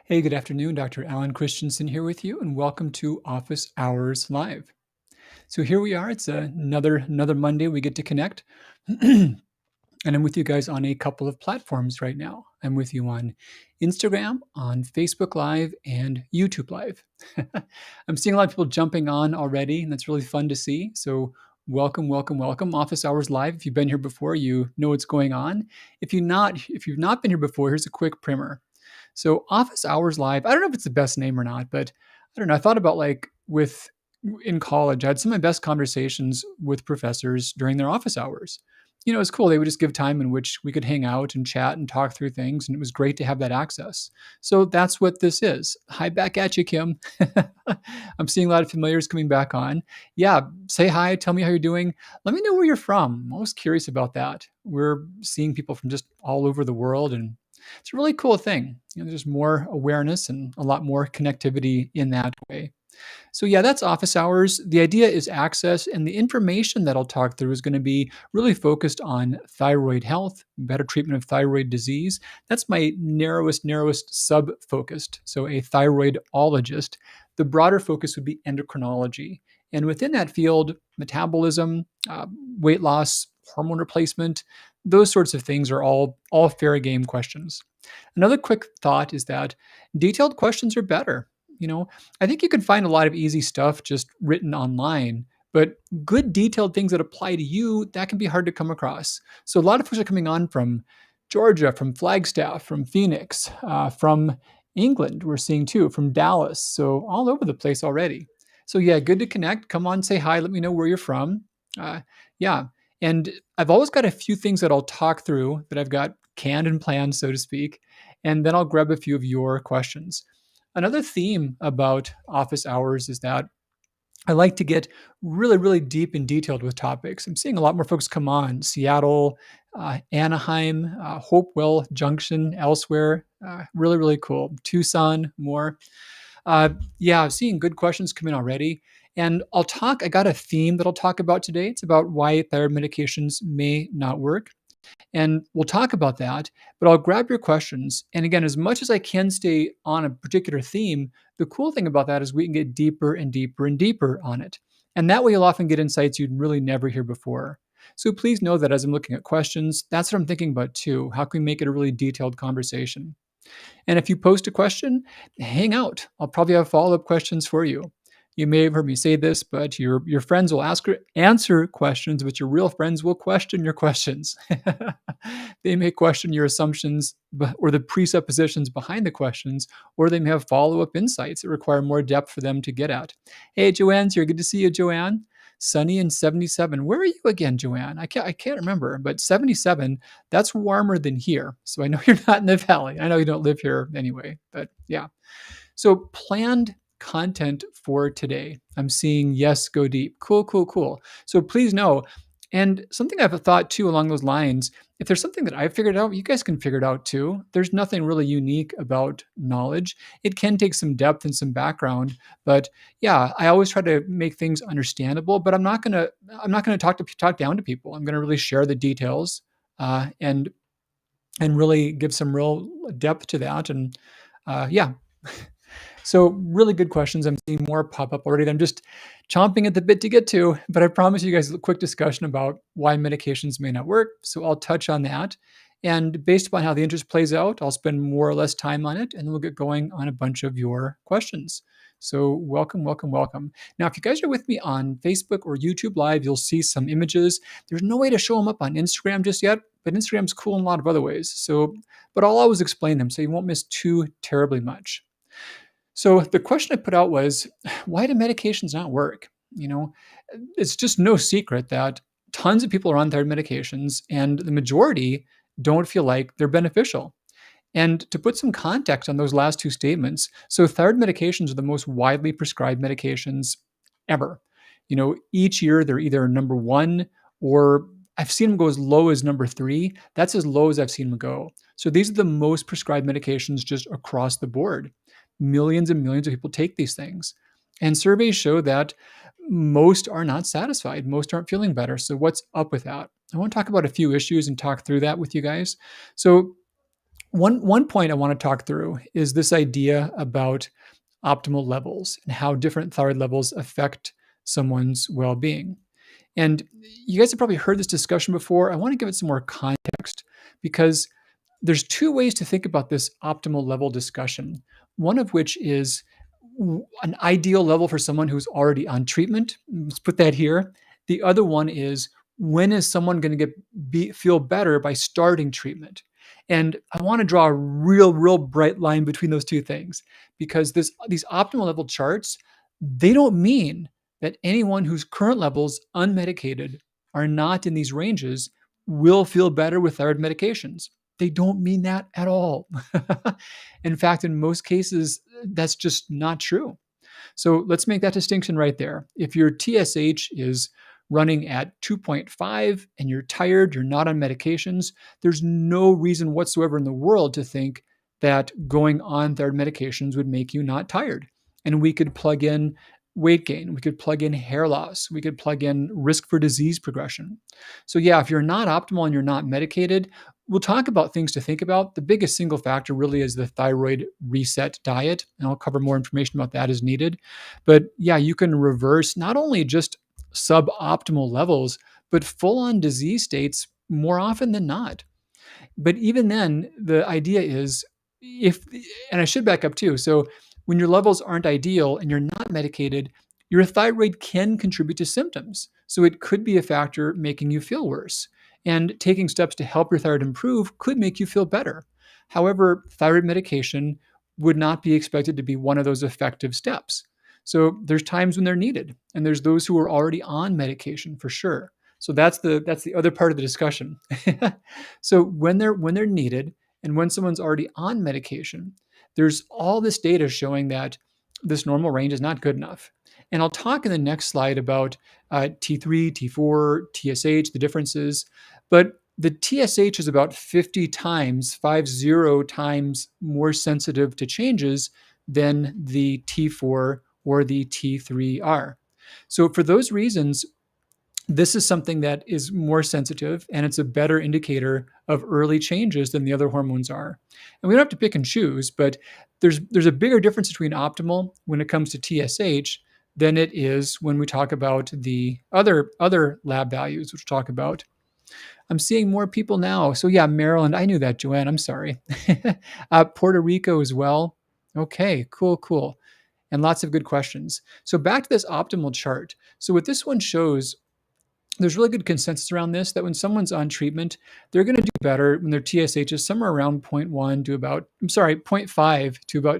Hey, good afternoon. Dr. Alan Christensen here with you, and welcome to Office Hours Live. So here we are. It's another Monday we get to connect, and I'm with you guys on a couple of platforms right now. I'm with you on Instagram, on Facebook Live, and YouTube Live. I'm seeing a lot of people jumping on already, and that's really fun to see. So welcome, welcome, welcome. Office Hours Live. If you've been here before, you know what's going on. If you've not been here before, here's a quick primer. So Office Hours Live, I don't know if it's the best name or not, but I don't know. I thought about in college, I had some of my best conversations with professors during their office hours. It was cool. They would just give time in which we could hang out and chat and talk through things, and it was great to have that access. So that's what this is. Hi back at you, Kim. I'm seeing a lot of familiars coming back on. Yeah, say hi. Tell me how you're doing. Let me know where you're from. I'm always curious about that. We're seeing people from just all over the world, and it's a really cool thing. There's more awareness and a lot more connectivity in that way. So yeah, that's office hours. The idea is access, and the information that I'll talk through is going to be really focused on thyroid health, better treatment of thyroid disease. That's my narrowest sub-focused. So a thyroidologist. The broader focus would be endocrinology. And within that field, metabolism, weight loss, hormone replacement, those sorts of things are all fair game questions. Another quick thought is that detailed questions are better. I think you can find a lot of easy stuff just written online, but good detailed things that apply to you, that can be hard to come across. So a lot of folks are coming on from Georgia, from Flagstaff, from Phoenix, from England, we're seeing too, from Dallas. So all over the place already. So yeah, good to connect. Come on, say hi. Let me know where you're from. Yeah. And I've always got a few things that I'll talk through that I've got canned and planned, so to speak. And then I'll grab a few of your questions. Another theme about office hours is that I like to get really deep and detailed with topics. I'm seeing a lot more folks come on Seattle, Anaheim, Hopewell Junction, elsewhere. Really cool. Tucson, more. Yeah, seeing good questions come in already. And I got a theme that I'll talk about today. It's about why thyroid medications may not work. And we'll talk about that, but I'll grab your questions. And again, as much as I can stay on a particular theme, the cool thing about that is we can get deeper and deeper and deeper on it. And that way you'll often get insights you'd really never hear before. So please know that as I'm looking at questions, that's what I'm thinking about too. How can we make it a really detailed conversation? And if you post a question, hang out. I'll probably have follow-up questions for you. You may have heard me say this, but your friends will answer questions, but your real friends will question your questions. They may question your assumptions or the presuppositions behind the questions, or they may have follow-up insights that require more depth for them to get at. Hey, Joanne's here. Good to see you, Joanne. Sunny and 77. Where are you again, Joanne? I can't remember, but 77, that's warmer than here. So I know you're not in the valley. I know you don't live here anyway, but yeah. So planned content for today. I'm seeing yes, go deep. Cool. So please know, and something I've thought too along those lines, if there's something that I've figured out, you guys can figure it out too. There's nothing really unique about knowledge. It can take some depth and some background, but yeah, I always try to make things understandable, but I'm not gonna talk down to people. I'm gonna really share the details and really give some real depth to that. And yeah. So really good questions. I'm seeing more pop up already that I'm just chomping at the bit to get to, but I promise you guys a quick discussion about why medications may not work. So I'll touch on that. And based upon how the interest plays out, I'll spend more or less time on it, and then we'll get going on a bunch of your questions. So welcome. Now, if you guys are with me on Facebook or YouTube Live, you'll see some images. There's no way to show them up on Instagram just yet, but Instagram's cool in a lot of other ways. But I'll always explain them so you won't miss too terribly much. So the question I put out was, why do medications not work? It's just no secret that tons of people are on thyroid medications and the majority don't feel like they're beneficial. And to put some context on those last two statements, so thyroid medications are the most widely prescribed medications ever. Each year they're either number one, or I've seen them go as low as number 3. That's as low as I've seen them go. So these are the most prescribed medications just across the board. Millions and millions of people take these things. And surveys show that most are not satisfied. Most aren't feeling better. So what's up with that? I want to talk about a few issues and talk through that with you guys. So One point I want to talk through is this idea about optimal levels and how different thyroid levels affect someone's well-being. And you guys have probably heard this discussion before. I want to give it some more context because there's two ways to think about this optimal level discussion. One of which is an ideal level for someone who's already on treatment. Let's put that here. The other one is when is someone going to feel better by starting treatment? And I want to draw a real bright line between those two things because these optimal level charts, they don't mean that anyone whose current levels unmedicated are not in these ranges will feel better with thyroid medications. They don't mean that at all. In fact, in most cases, that's just not true. So let's make that distinction right there. If your TSH is running at 2.5 and you're tired, you're not on medications, there's no reason whatsoever in the world to think that going on thyroid medications would make you not tired. And we could plug in weight gain, we could plug in hair loss, we could plug in risk for disease progression. So yeah, if you're not optimal and you're not medicated, we'll talk about things to think about. The biggest single factor really is the thyroid reset diet, and I'll cover more information about that as needed. But yeah, you can reverse not only just suboptimal levels, but full on disease states more often than not. But even then, the idea is if, and I should back up too. So when your levels aren't ideal and you're not medicated, your thyroid can contribute to symptoms. So it could be a factor making you feel worse. And taking steps to help your thyroid improve could make you feel better. However, thyroid medication would not be expected to be one of those effective steps. So there's times when they're needed, and there's those who are already on medication for sure. So that's the other part of the discussion. So when they're needed and when someone's already on medication, there's all this data showing that this normal range is not good enough. And I'll talk in the next slide about T3, T4, TSH, the differences. But the TSH is about 50 times more sensitive to changes than the T4 or the T3 are. So for those reasons, this is something that is more sensitive and it's a better indicator of early changes than the other hormones are. And we don't have to pick and choose, but there's a bigger difference between optimal when it comes to TSH than it is when we talk about the other lab values, which we'll talk about. I'm seeing more people now. So yeah, Maryland, I knew that, Joanne. I'm sorry. Puerto Rico as well. Okay, cool. And lots of good questions. So back to this optimal chart. So what this one shows, there's really good consensus around this that when someone's on treatment, they're going to do better when their TSH is somewhere around 0.5 to about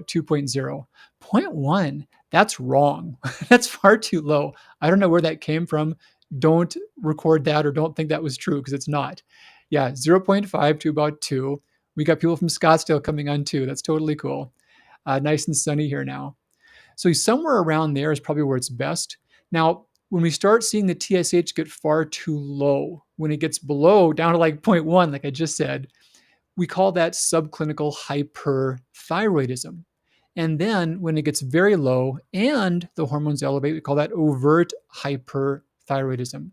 2.0. 0.1, that's wrong. That's far too low. I don't know where that came from. Don't record that or don't think that was true because it's not. Yeah, 0.5 to about 2. We got people from Scottsdale coming on too. That's totally cool. Nice and sunny here now. So somewhere around there is probably where it's best. Now, when we start seeing the TSH get far too low, when it gets below down to like 0.1, like I just said, we call that subclinical hyperthyroidism. And then when it gets very low and the hormones elevate, we call that overt hyperthyroidism.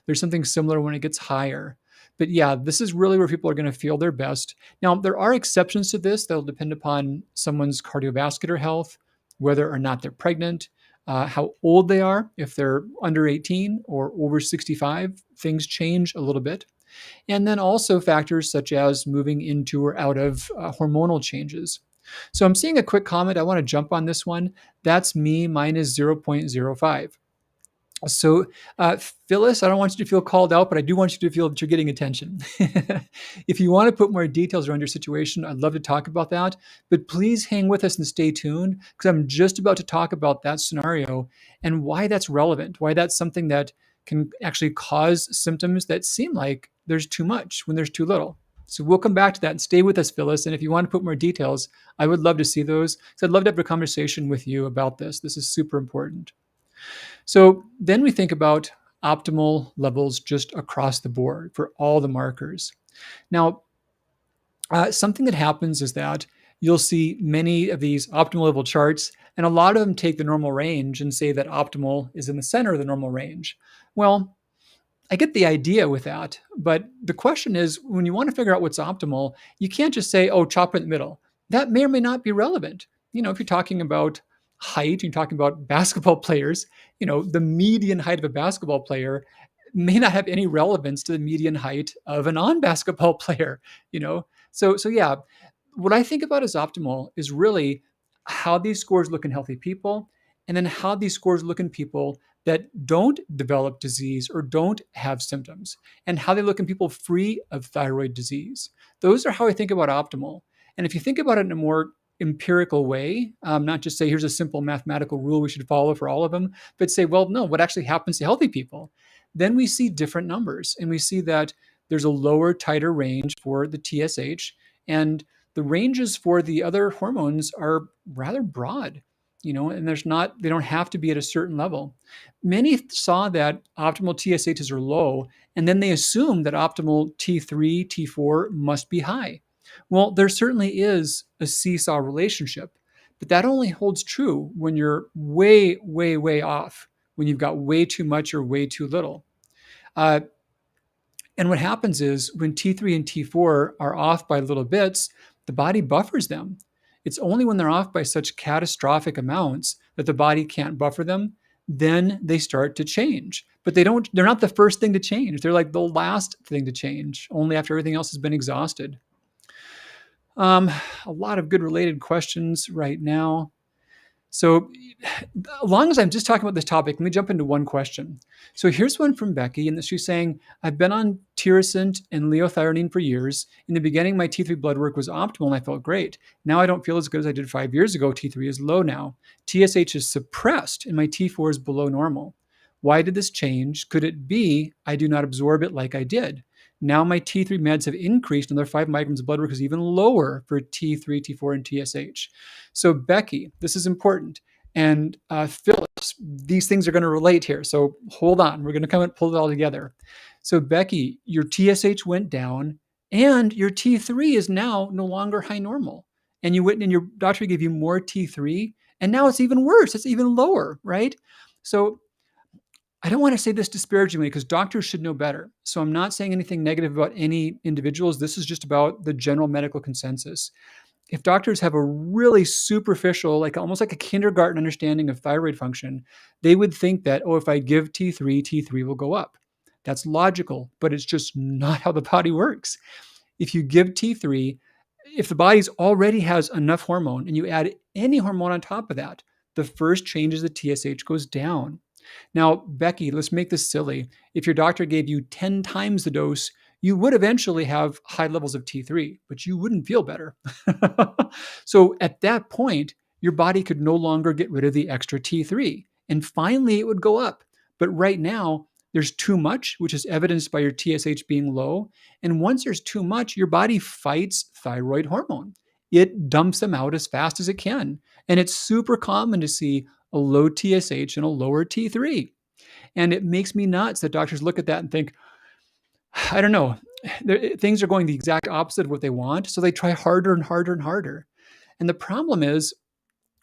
There's something similar when it gets higher. But yeah, this is really where people are going to feel their best. Now, there are exceptions to this that will depend upon someone's cardiovascular health, whether or not they're pregnant, how old they are. If they're under 18 or over 65, things change a little bit. And then also factors such as moving into or out of hormonal changes. So I'm seeing a quick comment. I want to jump on this one. That's me. Mine is 0.05. So, Phyllis, I don't want you to feel called out, but I do want you to feel that you're getting attention. If you want to put more details around your situation, I'd love to talk about that. But please hang with us and stay tuned because I'm just about to talk about that scenario and why that's relevant, why that's something that can actually cause symptoms that seem like there's too much when there's too little. So we'll come back to that and stay with us, Phyllis. And if you want to put more details, I would love to see those. So I'd love to have a conversation with you about this. This is super important. So then we think about optimal levels just across the board for all the markers. Now, something that happens is that you'll see many of these optimal level charts, and a lot of them take the normal range and say that optimal is in the center of the normal range. Well, I get the idea with that, but the question is, when you want to figure out what's optimal, you can't just say, oh, chop it in the middle. That may or may not be relevant. If you're talking about height, you're talking about basketball players, the median height of a basketball player may not have any relevance to the median height of a non-basketball player, So yeah, what I think about as optimal is really how these scores look in healthy people, and then how these scores look in people that don't develop disease or don't have symptoms, and how they look in people free of thyroid disease. Those are how I think about optimal. And if you think about it in a more empirical way, not just say, here's a simple mathematical rule we should follow for all of them, but say, well, no, what actually happens to healthy people? Then we see different numbers, and we see that there's a lower, tighter range for the TSH, and the ranges for the other hormones are rather broad, and they don't have to be at a certain level. Many saw that optimal TSHs are low, and then they assume that optimal T3, T4 must be high. Well, there certainly is a seesaw relationship, but that only holds true when you're way, way, way off, when you've got way too much or way too little. Uh, and what happens is when T3 and T4 are off by little bits, the body buffers them. It's only when they're off by such catastrophic amounts that the body can't buffer them, then they start to change. But they're not the first thing to change. They're like the last thing to change, only after everything else has been exhausted. A lot of good related questions right now. So, as long as I'm just talking about this topic, let me jump into one question. So, here's one from Becky, and she's saying, I've been on tyrosine and leothyronine for years. In the beginning, my T3 blood work was optimal and I felt great. Now I don't feel as good as I did 5 years ago. T3 is low now. TSH is suppressed and my T4 is below normal. Why did this change? Could it be I do not absorb it like I did? Now my T3 meds have increased, another 5 micrograms of blood work is even lower for T3, T4, and TSH. So Becky, this is important. And Phyllis, these things are going to relate here. So hold on, we're going to come and pull it all together. So Becky, your TSH went down and your T3 is now no longer high normal. And you went and your doctor gave you more T3 and now it's even worse. It's even lower, right? So I don't want to say this disparagingly because doctors should know better. So I'm not saying anything negative about any individuals. This is just about the general medical consensus. If doctors have a really superficial, like almost like a kindergarten understanding of thyroid function, they would think that, oh, if I give T3, T3 will go up. That's logical, but it's just not how the body works. If you give T3, if the body already has enough hormone and you add any hormone on top of that, the first change is the TSH goes down. Now, Becky, let's make this silly. If your doctor gave you 10 times the dose, you would eventually have high levels of T3, but you wouldn't feel better. So at that point, your body could no longer get rid of the extra T3, and finally it would go up. But right now, there's too much, which is evidenced by your TSH being low. And once there's too much, your body fights thyroid hormone. It dumps them out as fast as it can. And it's super common to see a low TSH and a lower T3. And it makes me nuts that doctors look at that and think, I don't know, things are going the exact opposite of what they want. So they try harder and harder and harder. And the problem is,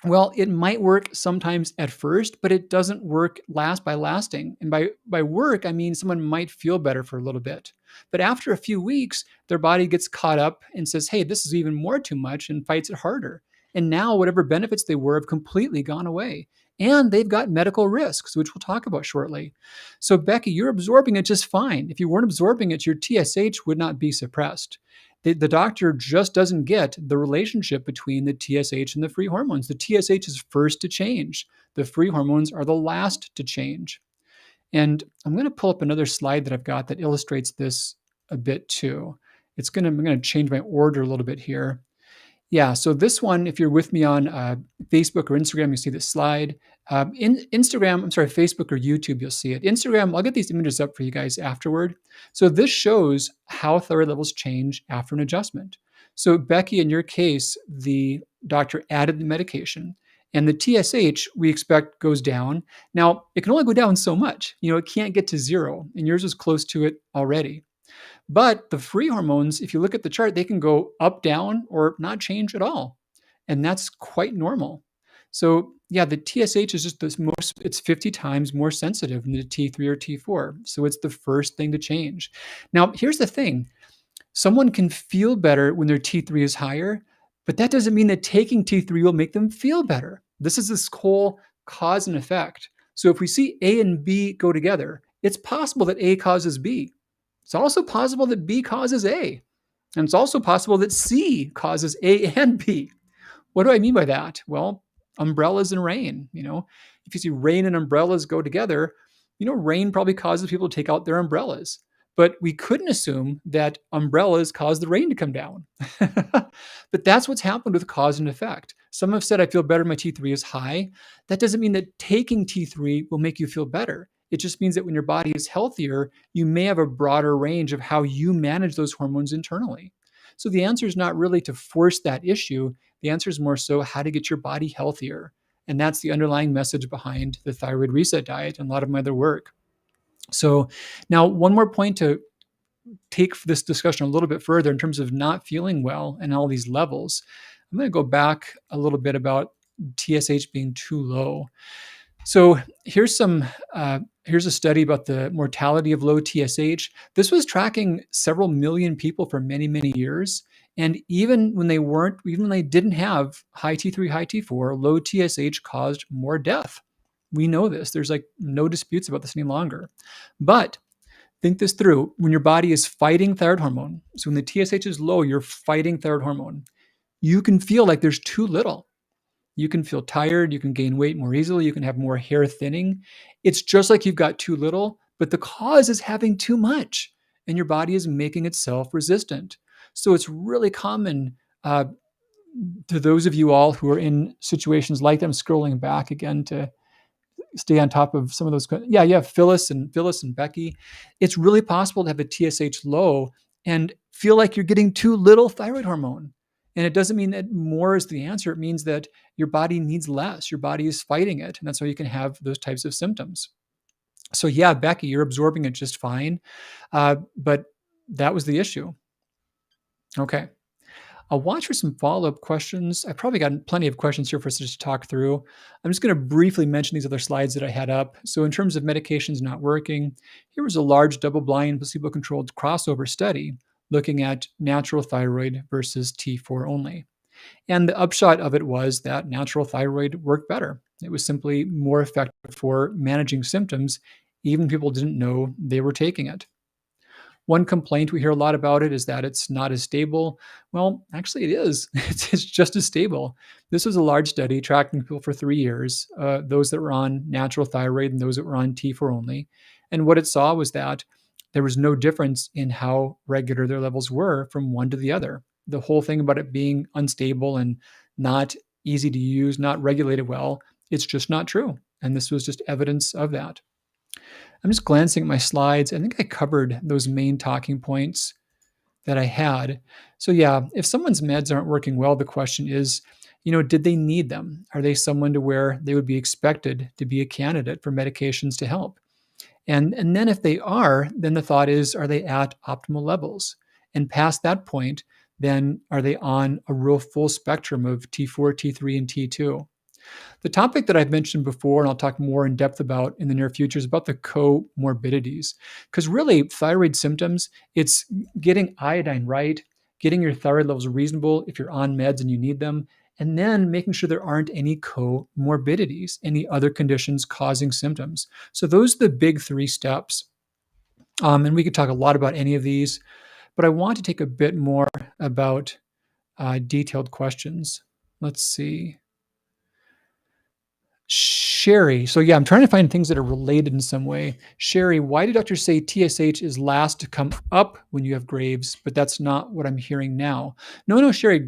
well, it might work sometimes at first, but it doesn't work by lasting. And by work, I mean someone might feel better for a little bit. But after a few weeks, their body gets caught up and says, hey, this is even more too much, and fights it harder. And now whatever benefits they were have completely gone away. And they've got medical risks, which we'll talk about shortly. So Becky, you're absorbing it just fine. If you weren't absorbing it, your TSH would not be suppressed. The doctor just doesn't get the relationship between the TSH and the free hormones. The TSH is first to change. The free hormones are the last to change. And I'm going to pull up another slide that I've got that illustrates this a bit too. I'm going to change my order a little bit here. Yeah, so this one, if you're with me on Facebook or Instagram, you see this slide. Facebook or YouTube, you'll see it. Instagram, I'll get these images up for you guys afterward. So this shows how thyroid levels change after an adjustment. So Becky, in your case, the doctor added the medication, and the TSH we expect goes down. Now, it can only go down so much. It can't get to zero, and yours is close to it already. But the free hormones, if you look at the chart, they can go up, down, or not change at all. And that's quite normal. So yeah, the TSH is just it's 50 times more sensitive than the T3 or T4. So it's the first thing to change. Now, here's the thing. Someone can feel better when their T3 is higher, but that doesn't mean that taking T3 will make them feel better. This is this whole cause and effect. So if we see A and B go together, it's possible that A causes B. It's also possible that B causes A. And it's also possible that C causes A and B. What do I mean by that? Well, umbrellas and rain. If you see rain and umbrellas go together, rain probably causes people to take out their umbrellas. But we couldn't assume that umbrellas cause the rain to come down. But that's what's happened with cause and effect. Some have said, I feel better, my T3 is high. That doesn't mean that taking T3 will make you feel better. It just means that when your body is healthier, you may have a broader range of how you manage those hormones internally. So the answer is not really to force that issue. The answer is more so how to get your body healthier. And that's the underlying message behind the thyroid reset diet and a lot of my other work. So now one more point to take this discussion a little bit further in terms of not feeling well and all these levels. I'm going to go back a little bit about TSH being too low. So here's a study about the mortality of low TSH. This was tracking several million people for many, many years. And even when they didn't have high T3, high T4, low TSH caused more death. We know this. There's like no disputes about this any longer. But think this through. When your body is fighting thyroid hormone, so when the TSH is low, you're fighting thyroid hormone, you can feel like there's too little. You can feel tired. You can gain weight more easily. You can have more hair thinning. It's just like you've got too little, but the cause is having too much, and your body is making itself resistant. So it's really common to those of you all who are in situations like that. I'm scrolling back again to stay on top of some of those. Yeah, Phyllis and Becky. It's really possible to have a TSH low and feel like you're getting too little thyroid hormone. And it doesn't mean that more is the answer. It means that your body needs less. Your body is fighting it. And that's why you can have those types of symptoms. So yeah, Becky, you're absorbing it just fine. But that was the issue. Okay. I'll watch for some follow-up questions. I've probably got plenty of questions here for us to just talk through. I'm just going to briefly mention these other slides that I had up. So in terms of medications not working, here was a large double-blind placebo-controlled crossover study looking at natural thyroid versus T4 only. And the upshot of it was that natural thyroid worked better. It was simply more effective for managing symptoms, even people didn't know they were taking it. One complaint we hear a lot about it is that it's not as stable. Well, actually, it is. It's just as stable. This was a large study tracking people for 3 years, those that were on natural thyroid and those that were on T4 only. And what it saw was that there was no difference in how regular their levels were from one to the other. The whole thing about it being unstable and not easy to use, not regulated well, it's just not true. And this was just evidence of that. I'm just glancing at my slides. I think I covered those main talking points that I had. So yeah, if someone's meds aren't working well, the question is, did they need them? Are they someone to where they would be expected to be a candidate for medications to help? And then if they are, then the thought is, are they at optimal levels? And past that point, then are they on a real full spectrum of T4, T3, and T2? The topic that I've mentioned before, and I'll talk more in depth about in the near future, is about the comorbidities. Because really, thyroid symptoms, it's getting iodine right, getting your thyroid levels reasonable if you're on meds and you need them, and then making sure there aren't any comorbidities, any other conditions causing symptoms. So those are the big 3 steps. And we could talk a lot about any of these, but I want to take a bit more about detailed questions. Let's see. Sherry. So yeah, I'm trying to find things that are related in some way. Sherry, why do doctors say TSH is last to come up when you have Graves, but that's not what I'm hearing now? No, Sherry,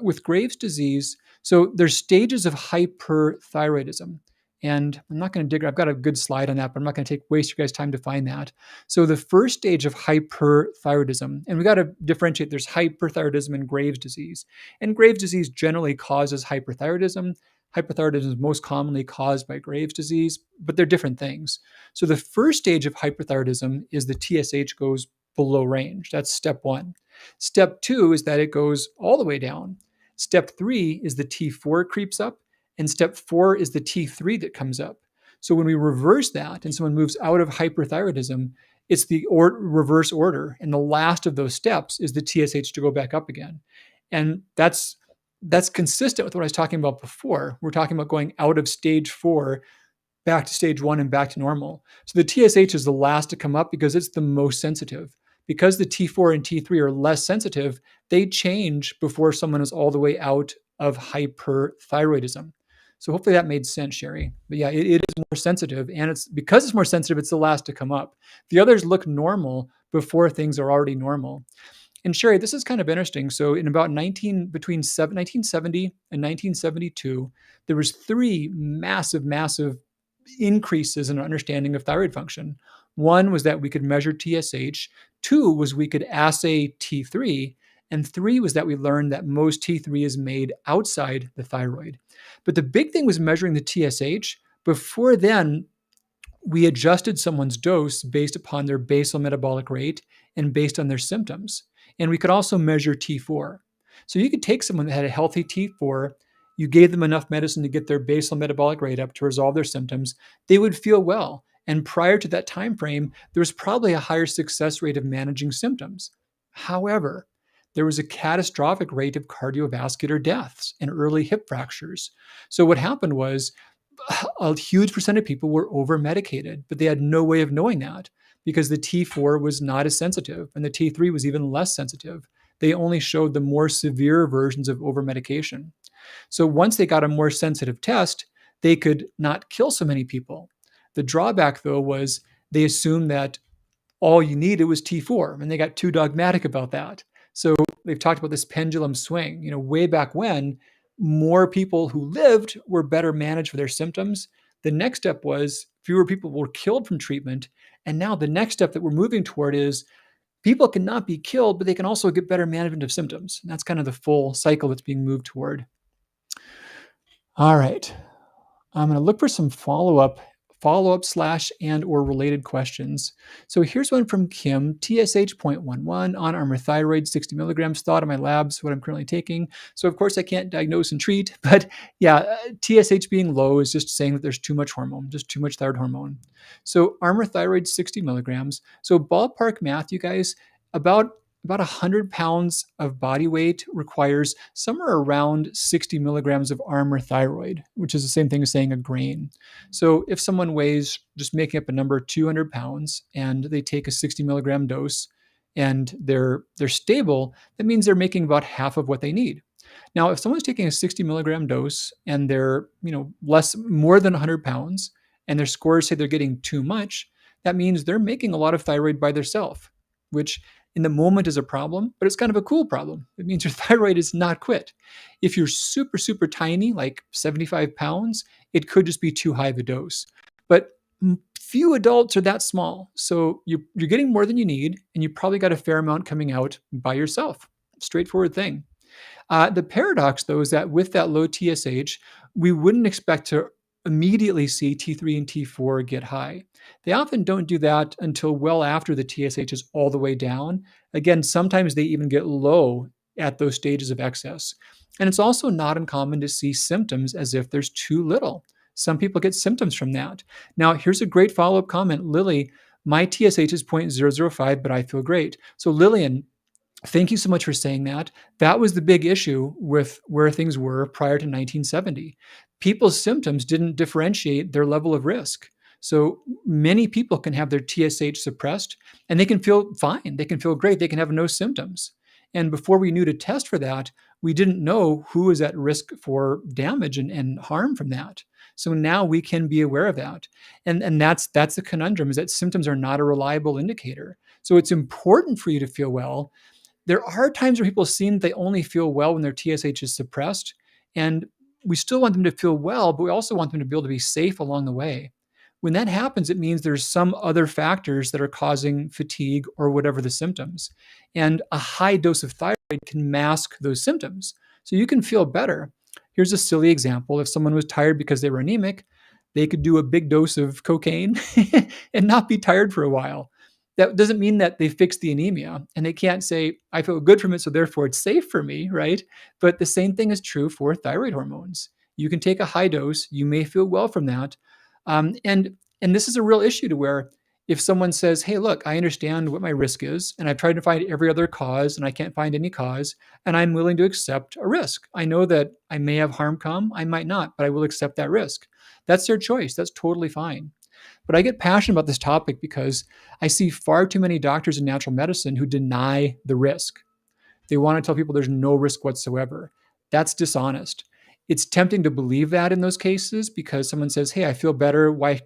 with Graves disease, so there's stages of hyperthyroidism. And I'm not going to I've got a good slide on that, but I'm not going to waste your guys' time to find that. So the first stage of hyperthyroidism, and we got to differentiate, there's hyperthyroidism and Graves disease. And Graves disease generally causes hyperthyroidism. Hyperthyroidism is most commonly caused by Graves' disease, but they're different things. So the first stage of hyperthyroidism is the TSH goes below range. That's step 1. Step 2 is that it goes all the way down. Step 3 is the T4 creeps up. And step 4 is the T3 that comes up. So when we reverse that and someone moves out of hyperthyroidism, it's the reverse order. And the last of those steps is the TSH to go back up again. And that's consistent with what I was talking about before. We're talking about going out of stage 4 back to stage 1 and back to normal. So the TSH is the last to come up because it's the most sensitive. Because the T4 and T3 are less sensitive, they change before someone is all the way out of hyperthyroidism. So hopefully that made sense, Sherry. But yeah, it is more sensitive, and it's because it's more sensitive, it's the last to come up. The others look normal before things are already normal. And Sherry, this is kind of interesting. So in about 1970 and 1972, there was 3 massive increases in our understanding of thyroid function. One was that we could measure TSH. 2 was we could assay T3. And 3 was that we learned that most T3 is made outside the thyroid. But the big thing was measuring the TSH. Before then, we adjusted someone's dose based upon their basal metabolic rate and based on their symptoms. And we could also measure T4. So you could take someone that had a healthy T4, you gave them enough medicine to get their basal metabolic rate up to resolve their symptoms, they would feel well. And prior to that time frame, there was probably a higher success rate of managing symptoms. However, there was a catastrophic rate of cardiovascular deaths and early hip fractures. So what happened was a huge percent of people were over medicated, but they had no way of knowing that because the T4 was not as sensitive and the T3 was even less sensitive. They only showed the more severe versions of over medication. So once they got a more sensitive test, they could not kill so many people. The drawback, though, was they assumed that all you needed was T4, and they got too dogmatic about that. So they've talked about this pendulum swing. Way back when, more people who lived were better managed for their symptoms. The next step was fewer people were killed from treatment. And now the next step that we're moving toward is people cannot be killed, but they can also get better management of symptoms. And that's kind of the full cycle that's being moved toward. All right. I'm going to look for some follow-up / and or related questions. So here's one from Kim, TSH 0.11 on Armour thyroid, 60 milligrams, thought of my labs, what I'm currently taking. So of course I can't diagnose and treat, but yeah, TSH being low is just saying that there's too much hormone, just too much thyroid hormone. So Armour thyroid, 60 milligrams. So ballpark math, you guys, about 100 pounds of body weight requires somewhere around 60 milligrams of Armour thyroid, which is the same thing as saying a grain. So if someone weighs, just making up a number, 200 pounds, and they take a 60 milligram dose and they're stable, that means they're making about half of what they need. Now, if someone's taking a 60 milligram dose and they're more than 100 pounds and their scores say they're getting too much, that means they're making a lot of thyroid by themselves, which in the moment is a problem, but it's kind of a cool problem. It means your thyroid is not quit. If you're super, super tiny, like 75 pounds, it could just be too high of a dose. But few adults are that small. So you're getting more than you need, and you probably got a fair amount coming out by yourself. Straightforward thing. The paradox, though, is that with that low TSH, we wouldn't expect to immediately see T3 and T4 get high. They often don't do that until well after the TSH is all the way down. Again, sometimes they even get low at those stages of excess. And it's also not uncommon to see symptoms as if there's too little. Some people get symptoms from that. Now, here's a great follow-up comment. Lily, my TSH is 0.005, but I feel great. So Lillian, thank you so much for saying that. That was the big issue with where things were prior to 1970. People's symptoms didn't differentiate their level of risk. So many people can have their TSH suppressed and they can feel fine. They can feel great. They can have no symptoms. And before we knew to test for that, we didn't know who was at risk for damage and harm from that. So now we can be aware of that. And that's the conundrum, is that symptoms are not a reliable indicator. So it's important for you to feel well. There are times where people seem they only feel well when their TSH is suppressed, and we still want them to feel well, but we also want them to be able to be safe along the way. When that happens, it means there's some other factors that are causing fatigue or whatever the symptoms. And a high dose of thyroid can mask those symptoms. So you can feel better. Here's a silly example. If someone was tired because they were anemic, they could do a big dose of cocaine and not be tired for a while. That doesn't mean that they fix the anemia, and they can't say, I feel good from it, so therefore it's safe for me, right? But the same thing is true for thyroid hormones. You can take a high dose. You may feel well from that. And this is a real issue to where if someone says, hey, look, I understand what my risk is, and I've tried to find every other cause and I can't find any cause, and I'm willing to accept a risk. I know that I may have harm come, I might not, but I will accept that risk. That's their choice. That's totally fine. But I get passionate about this topic because I see far too many doctors in natural medicine who deny the risk. They want to tell people there's no risk whatsoever. That's dishonest. It's tempting to believe that in those cases because someone says, hey, I feel better. Why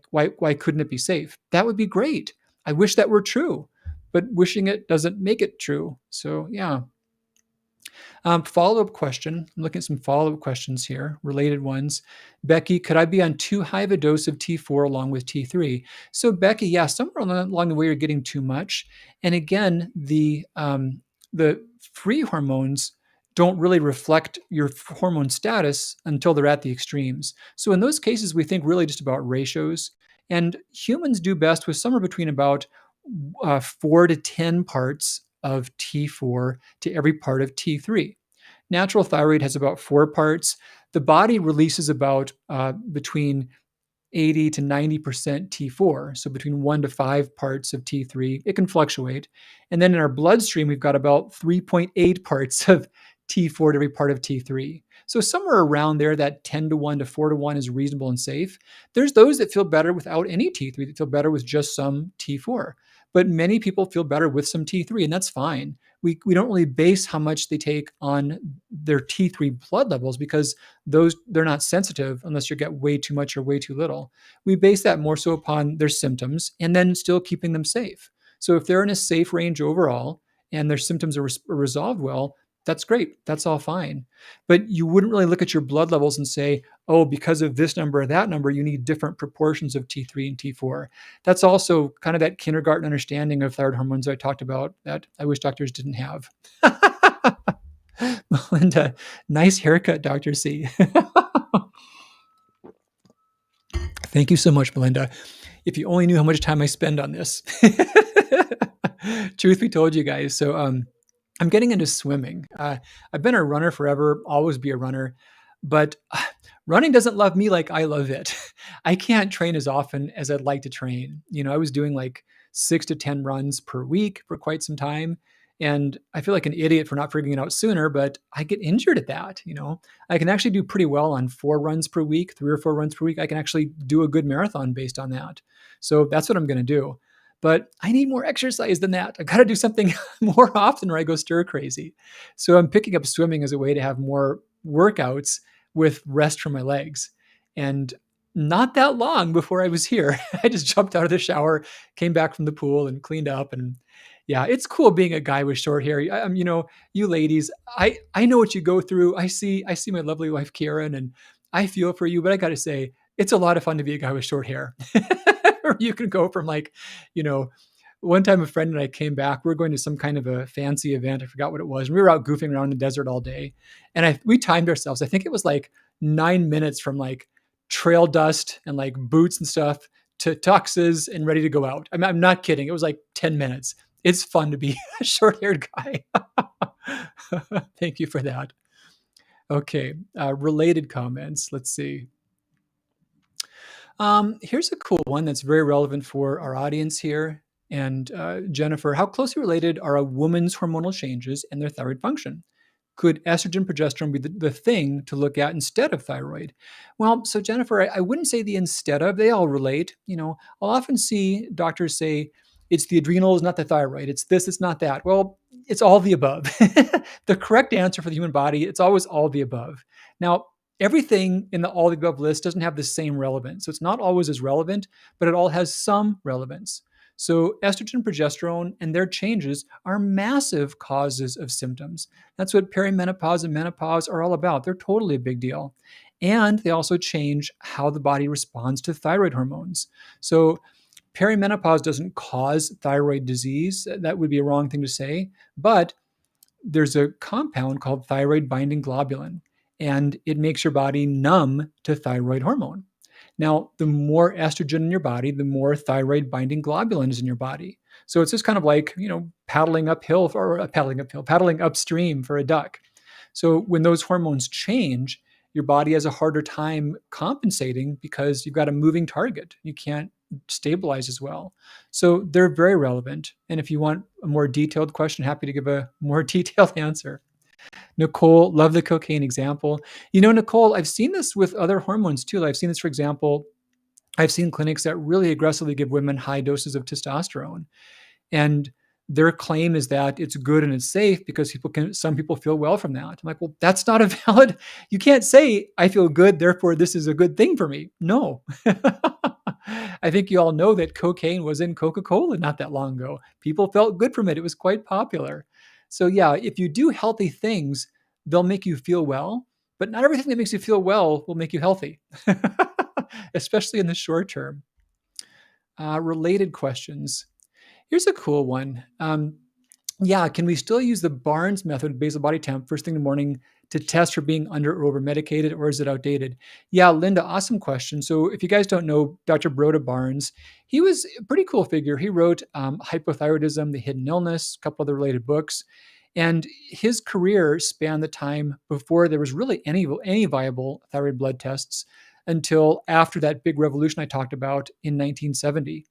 couldn't it be safe? That would be great. I wish that were true, but wishing it doesn't make it true. So, yeah. Follow-up question. I'm looking at some follow-up questions here, related ones. Becky, could I be on too high of a dose of T4 along with T3? So Becky, yeah, somewhere along the way you're getting too much. And again, the free hormones don't really reflect your hormone status until they're at the extremes. So in those cases, we think really just about ratios. And humans do best with somewhere between about 4 to 10 parts of T4 to every part of T3. Natural thyroid has about 4 parts. The body releases about between 80 to 90% T4, so between 1 to 5 parts of T3. It can fluctuate. And then in our bloodstream, we've got about 3.8 parts of T4 to every part of T3. So somewhere around there, that 10 to 1 to 4 to 1 is reasonable and safe. There's those that feel better without any T3, that feel better with just some T4. But many people feel better with some T3, and that's fine. We don't really base how much they take on their T3 blood levels because they're not sensitive unless you get way too much or way too little. We base that more so upon their symptoms and then still keeping them safe. So if they're in a safe range overall and their symptoms are resolved well, that's great. That's all fine. But you wouldn't really look at your blood levels and say, oh, because of this number or that number, you need different proportions of T3 and T4. That's also kind of that kindergarten understanding of thyroid hormones I talked about that I wish doctors didn't have. Melinda, nice haircut, Dr. C. Thank you so much, Melinda. If you only knew how much time I spend on this. Truth be told, you guys. So I'm getting into swimming. I've been a runner forever, always be a runner, but running doesn't love me like I love it. I can't train as often as I'd like to train. I was doing like 6 to 10 runs per week for quite some time. And I feel like an idiot for not figuring it out sooner, but I get injured at that. I can actually do pretty well on 4 runs per week, 3 or 4 runs per week. I can actually do a good marathon based on that. So that's what I'm going to do. But I need more exercise than that. I got to do something more often or I go stir crazy. So I'm picking up swimming as a way to have more workouts with rest from my legs. And not that long before I was here, I just jumped out of the shower, came back from the pool and cleaned up. And yeah, it's cool being a guy with short hair. You ladies, I know what you go through. I see my lovely wife, Karen, and I feel for you, but I got to say, it's a lot of fun to be a guy with short hair. You can go from one time a friend and I came back, we were going to some kind of a fancy event. I forgot what it was. And we were out goofing around in the desert all day. And we timed ourselves. I think it was like 9 minutes from like trail dust and like boots and stuff to tuxes and ready to go out. I'm not kidding. It was like 10 minutes. It's fun to be a short-haired guy. Thank you for that. Okay. Related comments. Let's see. Here's a cool one that's very relevant for our audience here. And Jennifer, how closely related are a woman's hormonal changes and their thyroid function? Could estrogen, progesterone be the thing to look at instead of thyroid? Well, so Jennifer, I wouldn't say the instead of, they all relate. I'll often see doctors say, it's the adrenals, not the thyroid. It's this, it's not that. Well, it's all the above. The correct answer for the human body, it's always all the above. Now, everything in the all the above list doesn't have the same relevance. So it's not always as relevant, but it all has some relevance. So estrogen, progesterone, and their changes are massive causes of symptoms. That's what perimenopause and menopause are all about. They're totally a big deal. And they also change how the body responds to thyroid hormones. So perimenopause doesn't cause thyroid disease. That would be a wrong thing to say. But there's a compound called thyroid binding globulin, and it makes your body numb to thyroid hormone. Now, the more estrogen in your body, the more thyroid binding globulin is in your body. So it's just kind of like, paddling upstream for a duck. So when those hormones change, your body has a harder time compensating because you've got a moving target. You can't stabilize as well. So they're very relevant. And if you want a more detailed question, happy to give a more detailed answer. Nicole, love the cocaine example. Nicole, I've seen this with other hormones too. I've seen this, for example, I've seen clinics that really aggressively give women high doses of testosterone. And their claim is that it's good and it's safe because some people feel well from that. I'm like, well, that's not a valid, you can't say I feel good, therefore this is a good thing for me. No. I think you all know that cocaine was in Coca-Cola not that long ago. People felt good from it. It was quite popular. So yeah, if you do healthy things, they'll make you feel well, but not everything that makes you feel well will make you healthy, especially in the short term. Related questions. Here's a cool one. Can we still use the Barnes method, basal body temp, first thing in the morning to test for being under or over medicated, or is it outdated? Yeah, Linda, awesome question. So if you guys don't know Dr. Broda Barnes, he was a pretty cool figure. He wrote Hyperthyroidism, The Hidden Illness, a couple other related books. And his career spanned the time before there was really any viable thyroid blood tests until after that big revolution I talked about in 1970.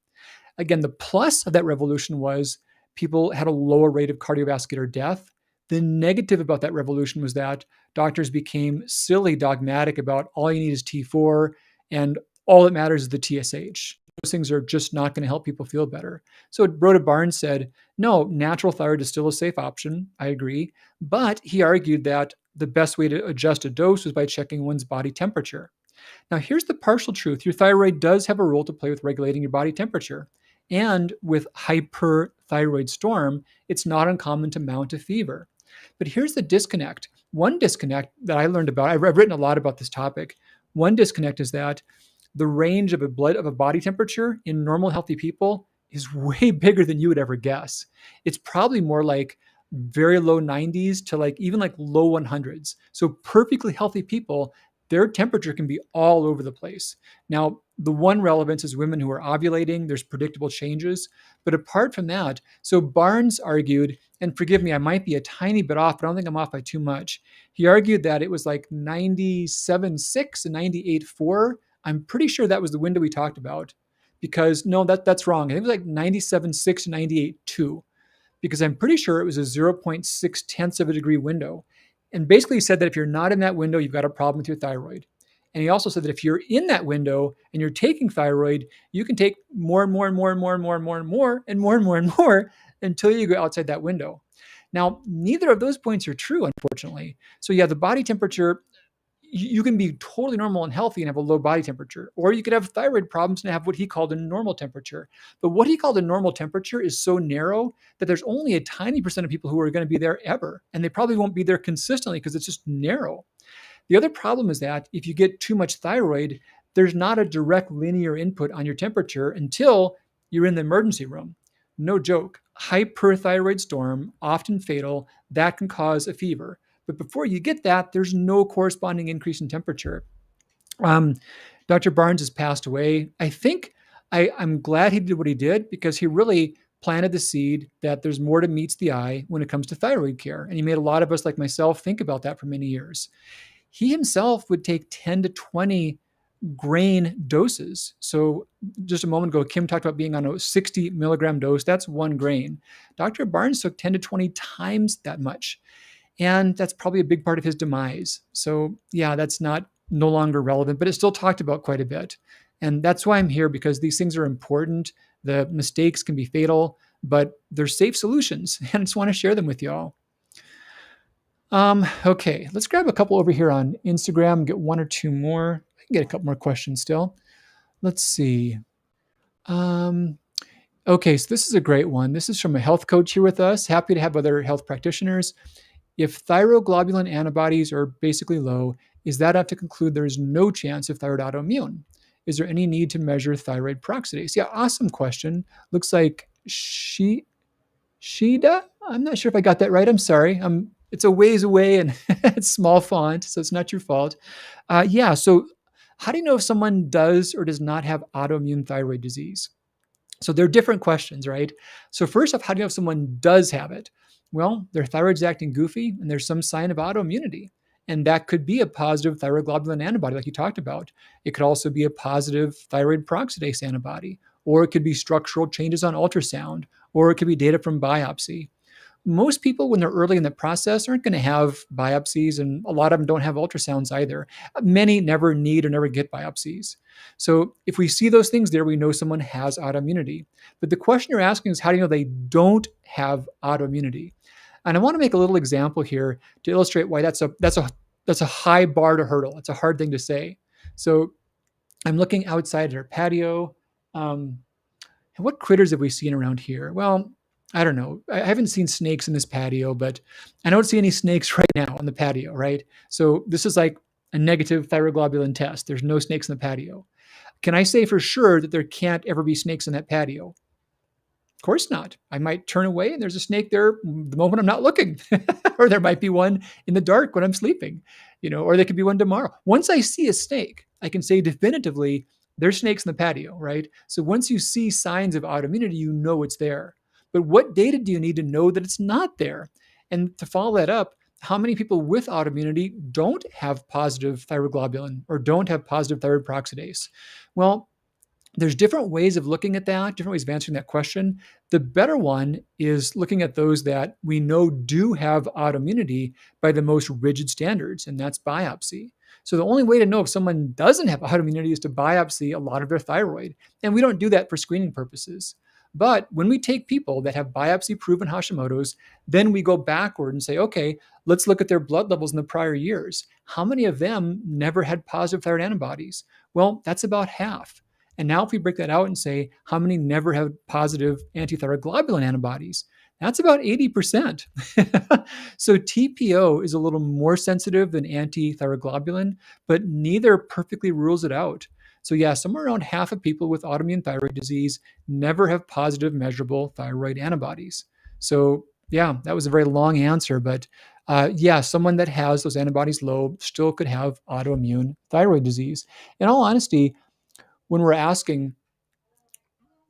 Again, the plus of that revolution was people had a lower rate of cardiovascular death. The negative about that revolution was that doctors became silly dogmatic about all you need is T4 and all that matters is the TSH. Those things are just not going to help people feel better. So Broda Barnes said, no, natural thyroid is still a safe option. I agree. But he argued that the best way to adjust a dose was by checking one's body temperature. Now, here's the partial truth. Your thyroid does have a role to play with regulating your body temperature. And with hyperthyroid storm, it's not uncommon to mount a fever. But here's the disconnect. One disconnect that I learned about, I've written a lot about this topic. One disconnect is that the range of a body temperature in normal, healthy people is way bigger than you would ever guess. It's probably more like very low 90s to even low 100s. So perfectly healthy people, their temperature can be all over the place. Now, the one relevance is women who are ovulating, there's predictable changes. But apart from that, so Barnes argued, and forgive me, I might be a tiny bit off, but I don't think I'm off by too much. He argued that it was like 97.6 and 98.4. I'm pretty sure that was the window we talked about, because no, that's wrong. I think it was like 97.6 to 98.2, because I'm pretty sure it was a 0.6 tenths of a degree window. And basically he said that if you're not in that window, you've got a problem with your thyroid. And he also said that if you're in that window and you're taking thyroid, you can take more and more and more and more and more and more and more and more and more and more until you go outside that window. Now, neither of those points are true, unfortunately. So yeah, the body temperature, you can be totally normal and healthy and have a low body temperature, or you could have thyroid problems and have what he called a normal temperature. But what he called a normal temperature is so narrow that there's only a tiny percent of people who are going to be there ever. And they probably won't be there consistently because it's just narrow. The other problem is that if you get too much thyroid, there's not a direct linear input on your temperature until you're in the emergency room. No joke. Hyperthyroid storm, often fatal, that can cause a fever. But before you get that, there's no corresponding increase in temperature. Dr. Barnes has passed away. I think I'm glad he did what he did, because he really planted the seed that there's more to meets the eye when it comes to thyroid care. And he made a lot of us like myself think about that for many years. He himself would take 10 to 20 grain doses. So just a moment ago, Kim talked about being on a 60 milligram dose. That's 1 grain. Dr. Barnes took 10 to 20 times that much. And that's probably a big part of his demise. So yeah, that's no longer relevant, but it's still talked about quite a bit. And that's why I'm here, because these things are important. The mistakes can be fatal, but they're safe solutions. And I just want to share them with y'all. Okay, let's grab a couple over here on Instagram, get 1 or 2 more. I can get a couple more questions still. Let's see. Okay, so this is a great one. This is from a health coach here with us. Happy to have other health practitioners. If thyroglobulin antibodies are basically low, is that enough to conclude there is no chance of thyroid autoimmune? Is there any need to measure thyroid peroxidase? Yeah, awesome question. Looks like Shida? I'm not sure if I got that right. I'm sorry. It's a ways away and it's small font, so it's not your fault. So how do you know if someone does or does not have autoimmune thyroid disease? So they're different questions, right? So first off, how do you know if someone does have it? Well, their thyroid's acting goofy and there's some sign of autoimmunity. And that could be a positive thyroid globulin antibody, like you talked about. It could also be a positive thyroid peroxidase antibody, or it could be structural changes on ultrasound, or it could be data from biopsy. Most people, when they're early in the process, aren't going to have biopsies, and a lot of them don't have ultrasounds either. Many never need or never get biopsies. So if we see those things there, we know someone has autoimmunity. But the question you're asking is, how do you know they don't have autoimmunity? And I want to make a little example here to illustrate why that's a high bar to hurdle. It's a hard thing to say. So I'm looking outside at our patio. And what critters have we seen around here? Well, I don't know. I haven't seen snakes in this patio, but I don't see any snakes right now on the patio, right? So this is like a negative thyroglobulin test. There's no snakes in the patio. Can I say for sure that there can't ever be snakes in that patio? Of course not. I might turn away and there's a snake there the moment I'm not looking. Or there might be one in the dark when I'm sleeping, or there could be one tomorrow. Once I see a snake, I can say definitively there's snakes in the patio, right? So once you see signs of autoimmunity, you know it's there. But what data do you need to know that it's not there? And to follow that up, how many people with autoimmunity don't have positive thyroglobulin or don't have positive thyroid peroxidase? Well, there's different ways of looking at that, different ways of answering that question. The better one is looking at those that we know do have autoimmunity by the most rigid standards, and that's biopsy. So the only way to know if someone doesn't have autoimmunity is to biopsy a lot of their thyroid. And we don't do that for screening purposes. But when we take people that have biopsy-proven Hashimoto's, then we go backward and say, okay, let's look at their blood levels in the prior years. How many of them never had positive thyroid antibodies? Well, that's about half. And now if we break that out and say, how many never have positive antithyroid globulin antibodies? That's about 80%. So TPO is a little more sensitive than antithyroid globulin, but neither perfectly rules it out. So yeah, somewhere around half of people with autoimmune thyroid disease never have positive measurable thyroid antibodies. So yeah, that was a very long answer, but yeah, someone that has those antibodies low still could have autoimmune thyroid disease. In all honesty, when we're asking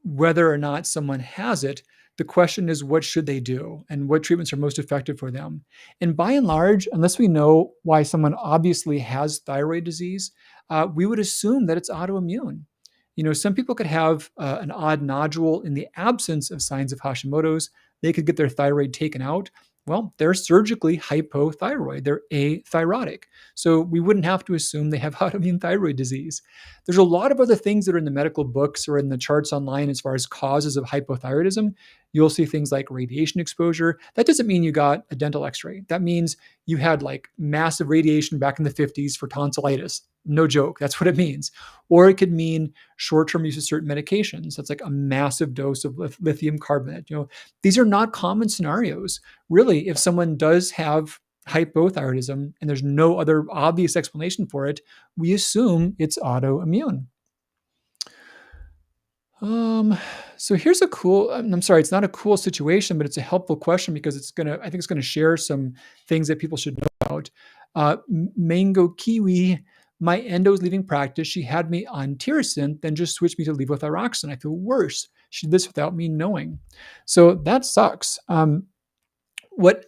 whether or not someone has it, the question is, what should they do and what treatments are most effective for them? And by and large, unless we know why someone obviously has thyroid disease, we would assume that it's autoimmune. Some people could have an odd nodule in the absence of signs of Hashimoto's. They could get their thyroid taken out. Well, they're surgically hypothyroid. They're athyrotic. So we wouldn't have to assume they have autoimmune thyroid disease. There's a lot of other things that are in the medical books or in the charts online as far as causes of hypothyroidism. You'll see things like radiation exposure. That doesn't mean you got a dental x-ray. That means you had like massive radiation back in the 50s for tonsillitis. No joke. That's what it means. Or it could mean short-term use of certain medications. That's like a massive dose of lithium carbonate. These are not common scenarios. Really, if someone does have hypothyroidism and there's no other obvious explanation for it, we assume it's autoimmune. So here's a cool, I'm sorry, it's not a cool situation, but it's a helpful question because I think it's gonna share some things that people should know about. Mango Kiwi, my endo's leaving practice. She had me on Tirosint, then just switched me to levothyroxine. I feel worse. She did this without me knowing. So that sucks. What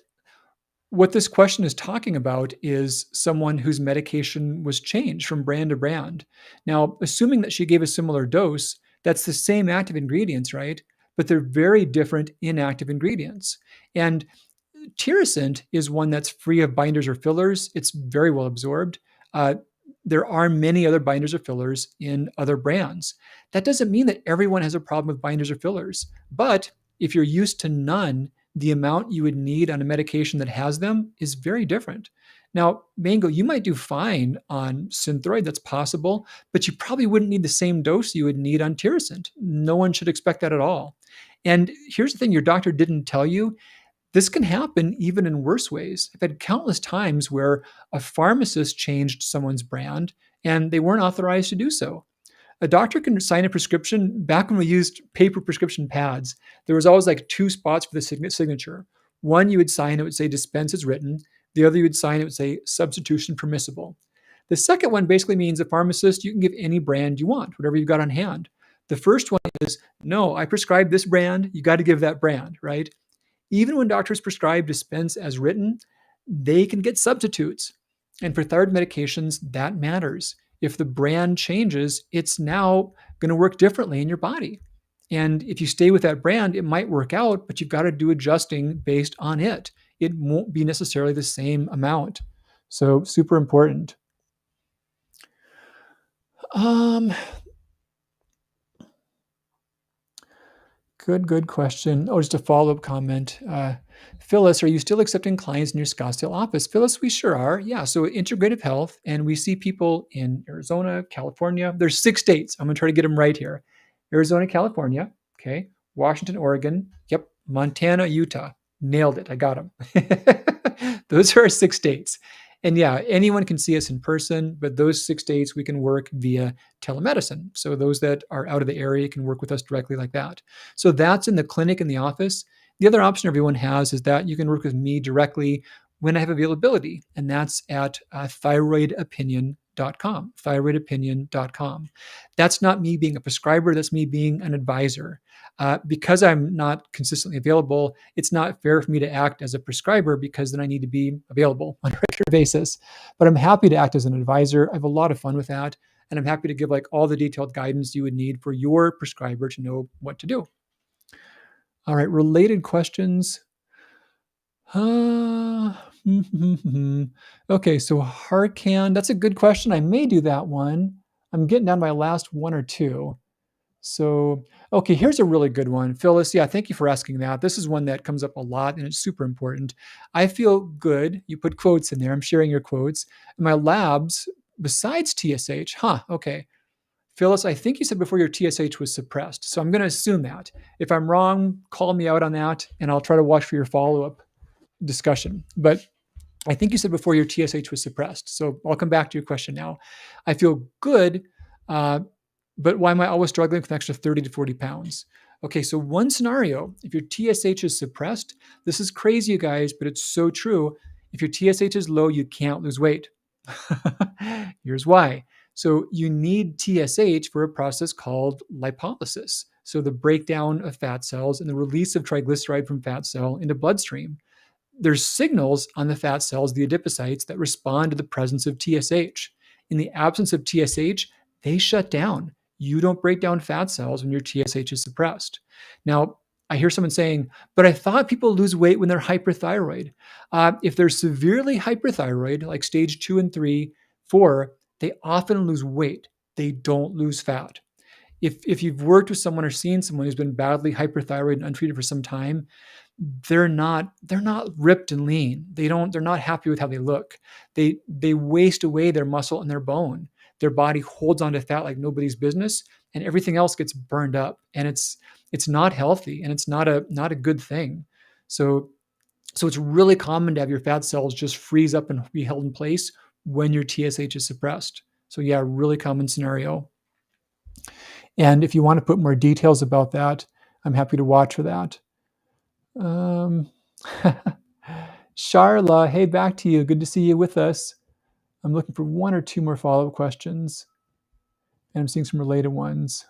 this question is talking about is someone whose medication was changed from brand to brand. Now, assuming that she gave a similar dose, that's the same active ingredients, right? But they're very different inactive ingredients. And Tirosint is one that's free of binders or fillers. It's very well absorbed. There are many other binders or fillers in other brands. That doesn't mean that everyone has a problem with binders or fillers. But if you're used to none, the amount you would need on a medication that has them is very different. Now, Mango, you might do fine on Synthroid, that's possible, but you probably wouldn't need the same dose you would need on Tirosint. No one should expect that at all. And here's the thing your doctor didn't tell you. This can happen even in worse ways. I've had countless times where a pharmacist changed someone's brand and they weren't authorized to do so. A doctor can sign a prescription. Back when we used paper prescription pads, there was always like two spots for the signature. One you would sign, it would say dispense as written. The other you would sign, it would say substitution permissible. The second one basically means a pharmacist, you can give any brand you want, whatever you've got on hand. The first one is, no, I prescribe this brand, you got to give that brand, right? Even when doctors prescribe dispense as written, they can get substitutes. And for thyroid medications, that matters. If the brand changes, it's now going to work differently in your body. And if you stay with that brand, it might work out, but you've got to do adjusting based on it. It won't be necessarily the same amount. So, super important. Um, good question. Oh, just a follow-up comment. Phyllis, are you still accepting clients in your Scottsdale office? Phyllis, we sure are. Yeah. So integrative health, and we see people in Arizona, California. There's 6 states. I'm going to try to get them right here. Arizona, California. Okay. Washington, Oregon. Yep. Montana, Utah. Nailed it. I got them. Those are our 6 states. And yeah, anyone can see us in person, but those 6 states we can work via telemedicine. So those that are out of the area can work with us directly like that. So that's in the clinic and the office. The other option everyone has is that you can work with me directly when I have availability, and that's at thyroidopinion.com. Thyroidopinion.com. That's not me being a prescriber, that's me being an advisor. Because I'm not consistently available, it's not fair for me to act as a prescriber because then I need to be available on a regular basis. But I'm happy to act as an advisor. I have a lot of fun with that. And I'm happy to give like all the detailed guidance you would need for your prescriber to know what to do. All right, related questions. Okay, so Harkan, that's a good question. I may do that one. I'm getting down to my last one or two. So, okay, here's a really good one. Phyllis, yeah, thank you for asking that. This is one that comes up a lot and it's super important. I feel good. You put quotes in there. I'm sharing your quotes. My labs, besides TSH, okay. Phyllis, I think you said before your TSH was suppressed. So I'm going to assume that. If I'm wrong, call me out on that and I'll try to watch for your follow-up discussion. But I think you said before your TSH was suppressed. So I'll come back to your question now. I feel good, but why am I always struggling with an extra 30 to 40 pounds? Okay, so one scenario, if your TSH is suppressed, this is crazy, you guys, but it's so true. If your TSH is low, you can't lose weight. Here's why. So you need TSH for a process called lipolysis. So the breakdown of fat cells and the release of triglyceride from fat cell into bloodstream. There's signals on the fat cells, the adipocytes, that respond to the presence of TSH. In the absence of TSH, they shut down. You don't break down fat cells when your TSH is suppressed. Now, I hear someone saying, but I thought people lose weight when they're hyperthyroid. If they're severely hyperthyroid, like stage 2 and 3, 4, they often lose weight. They don't lose fat. If you've worked with someone or seen someone who's been badly hyperthyroid and untreated for some time, they're not ripped and lean. They're not happy with how they look. They waste away their muscle and their bone. Their body holds onto fat like nobody's business, and everything else gets burned up. And it's not healthy, and it's not a good thing. So it's really common to have your fat cells just freeze up and be held in place when your TSH is suppressed. So yeah, really common scenario. And if you want to put more details about that, I'm happy to watch for that. Charla, hey, back to you. Good to see you with us. I'm looking for one or two more follow-up questions. And I'm seeing some related ones.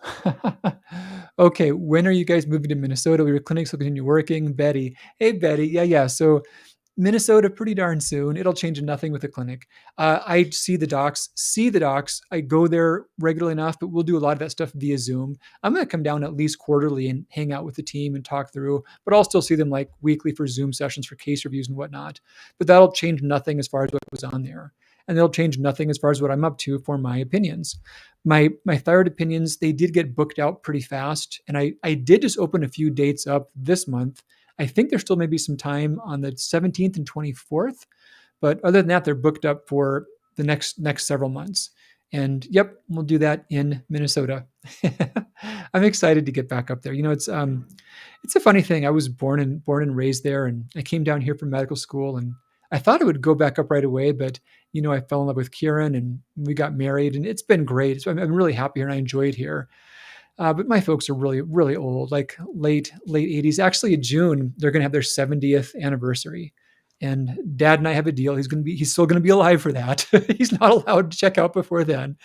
Okay, when are you guys moving to Minnesota? Your clinics will continue working. Betty. Hey, Betty. Yeah. So Minnesota pretty darn soon. It'll change nothing with the clinic. I see the docs. I go there regularly enough, but we'll do a lot of that stuff via Zoom. I'm going to come down at least quarterly and hang out with the team and talk through, but I'll still see them like weekly for Zoom sessions for case reviews and whatnot. But that'll change nothing as far as what was on there. And they'll change nothing as far as what I'm up to for my opinions. My thyroid opinions, they did get booked out pretty fast. And I did just open a few dates up this month. I think there's still maybe some time on the 17th and 24th, but other than that, they're booked up for the next several months. And yep, we'll do that in Minnesota. I'm excited to get back up there. You know, it's a funny thing. I was born and raised there, and I came down here for medical school, and I thought it would go back up right away, but you know, I fell in love with Kieran, and we got married, and it's been great. So I'm really happy here, and I enjoy it here. But my folks are really, really old, like late 80s. Actually, in June, they're going to have their 70th anniversary. And Dad and I have a deal. He's still going to be alive for that. He's not allowed to check out before then.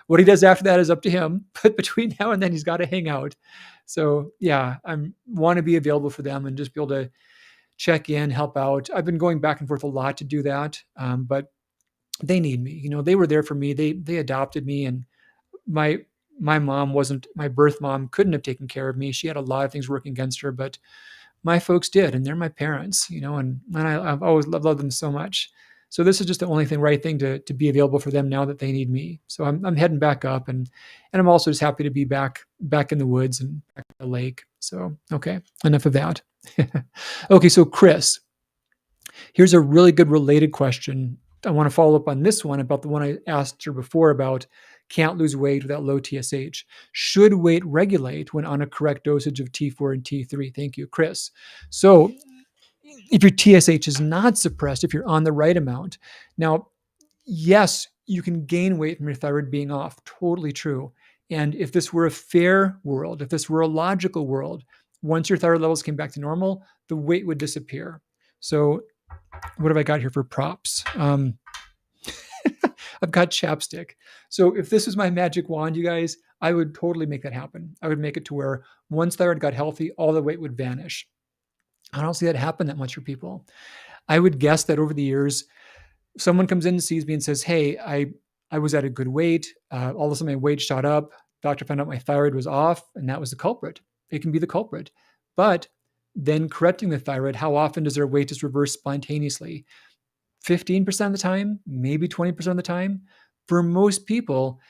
What he does after that is up to him. But between now and then, he's got to hang out. So yeah, I want to be available for them and just be able to check in, help out. I've been going back and forth a lot to do that. But they need me. They were there for me. They adopted me, and my my mom wasn't my birth mom couldn't have taken care of me. She had a lot of things working against her, but my folks did, and they're my parents, and I've always loved them so much. So this is just the only right thing to be available for them now that they need me. So I'm heading back up, and I'm also just happy to be back in the woods and back at the lake. So okay, enough of that. Okay, so Chris, here's a really good related question. I want to follow up on this one about the one I asked her before about can't lose weight without low TSH. Should weight regulate when on a correct dosage of T4 and T3? Thank you, Chris. So if your TSH is not suppressed, if you're on the right amount, now, yes, you can gain weight from your thyroid being off. Totally true. And if this were a fair world, if this were a logical world, once your thyroid levels came back to normal, the weight would disappear. So what have I got here for props? I've got chapstick. So if this was my magic wand, you guys, I would totally make that happen. I would make it to where once thyroid got healthy, all the weight would vanish. I don't see that happen that much for people. I would guess that over the years, someone comes in and sees me and says, hey, I was at a good weight. All of a sudden my weight shot up. Doctor found out my thyroid was off, and that was the culprit. It can be the culprit. But then correcting the thyroid, how often does their weight just reverse spontaneously? 15% of the time, maybe 20% of the time. For most people,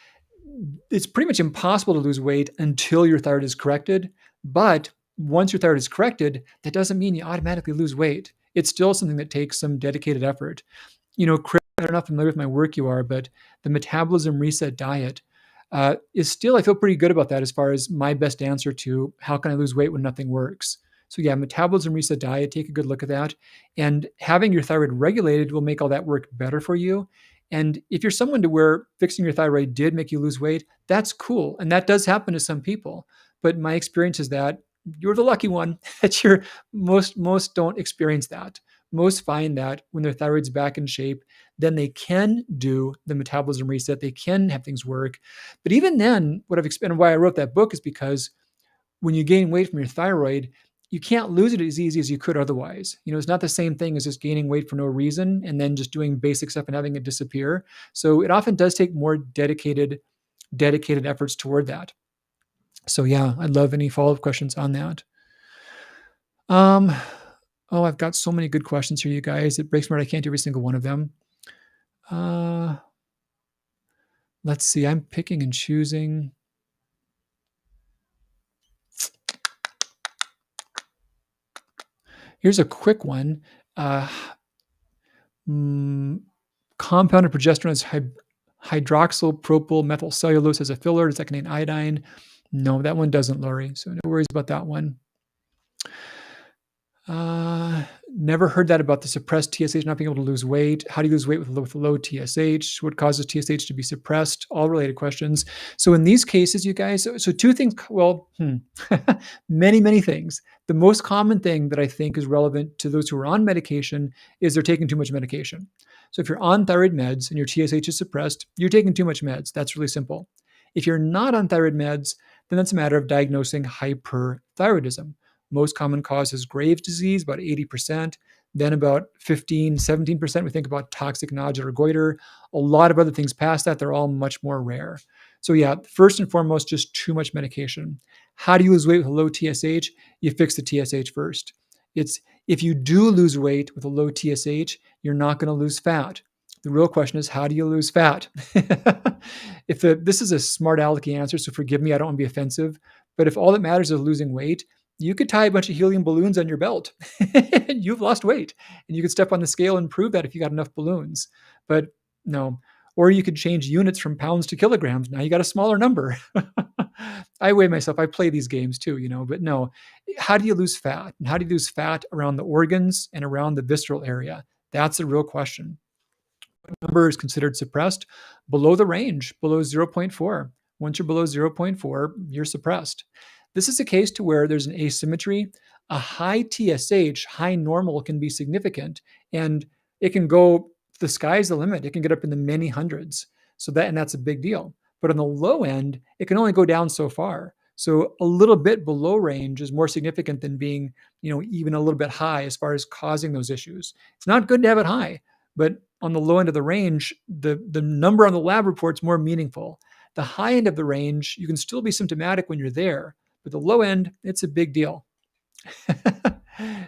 it's pretty much impossible to lose weight until your thyroid is corrected. But once your thyroid is corrected, that doesn't mean you automatically lose weight. It's still something that takes some dedicated effort. Chris, I don't know how familiar with my work you are, but the metabolism reset diet is still, I feel pretty good about that as far as my best answer to how can I lose weight when nothing works. So yeah, metabolism reset diet, take a good look at that. And having your thyroid regulated will make all that work better for you. And if you're someone to where fixing your thyroid did make you lose weight, that's cool. And that does happen to some people. But my experience is that you're the lucky one that most don't experience that. Most find that when their thyroid's back in shape, then they can do the metabolism reset. They can have things work. But even then, what I've explained, why I wrote that book is because when you gain weight from your thyroid, you can't lose it as easy as you could otherwise. It's not the same thing as just gaining weight for no reason and then just doing basic stuff and having it disappear. So it often does take more dedicated efforts toward that. So yeah, I'd love any follow-up questions on that. I've got so many good questions here, you guys. It breaks my heart I can't do every single one of them. Let's see. I'm picking and choosing. Here's a quick one. Compounded progesterone is hydroxyl propyl methyl cellulose as a filler. Does that contain iodine? No, that one doesn't, Lori. So no worries about that one. Never heard that about the suppressed TSH not being able to lose weight. How do you lose weight with low TSH? What causes TSH to be suppressed? All related questions. So in these cases, you guys, so two things, many things. The most common thing that I think is relevant to those who are on medication is they're taking too much medication. So if you're on thyroid meds and your TSH is suppressed, you're taking too much meds. That's really simple. If you're not on thyroid meds, then that's a matter of diagnosing hyperthyroidism. Most common cause is Graves' disease, about 80%. Then about 15, 17%, we think about toxic nodular goiter. A lot of other things past that, they're all much more rare. So yeah, first and foremost, just too much medication. How do you lose weight with a low TSH? You fix the TSH first. If you do lose weight with a low TSH, you're not going to lose fat. The real question is, how do you lose fat? This is a smart alecky answer, so forgive me, I don't want to be offensive. But if all that matters is losing weight, you could tie a bunch of helium balloons on your belt and you've lost weight. And you could step on the scale and prove that if you got enough balloons. But no. Or you could change units from pounds to kilograms. Now you got a smaller number. I weigh myself. I play these games too, but no. How do you lose fat? And how do you lose fat around the organs and around the visceral area? That's the real question. What number is considered suppressed? Below the range, below 0.4. Once you're below 0.4, you're suppressed. This is a case to where there's an asymmetry. A high TSH, high normal, can be significant, and it can go, the sky's the limit. It can get up in the many hundreds. And that's a big deal. But on the low end, it can only go down so far. So a little bit below range is more significant than being, even a little bit high as far as causing those issues. It's not good to have it high, but on the low end of the range, the number on the lab report's more meaningful. The high end of the range, you can still be symptomatic when you're there, but the low end, it's a big deal.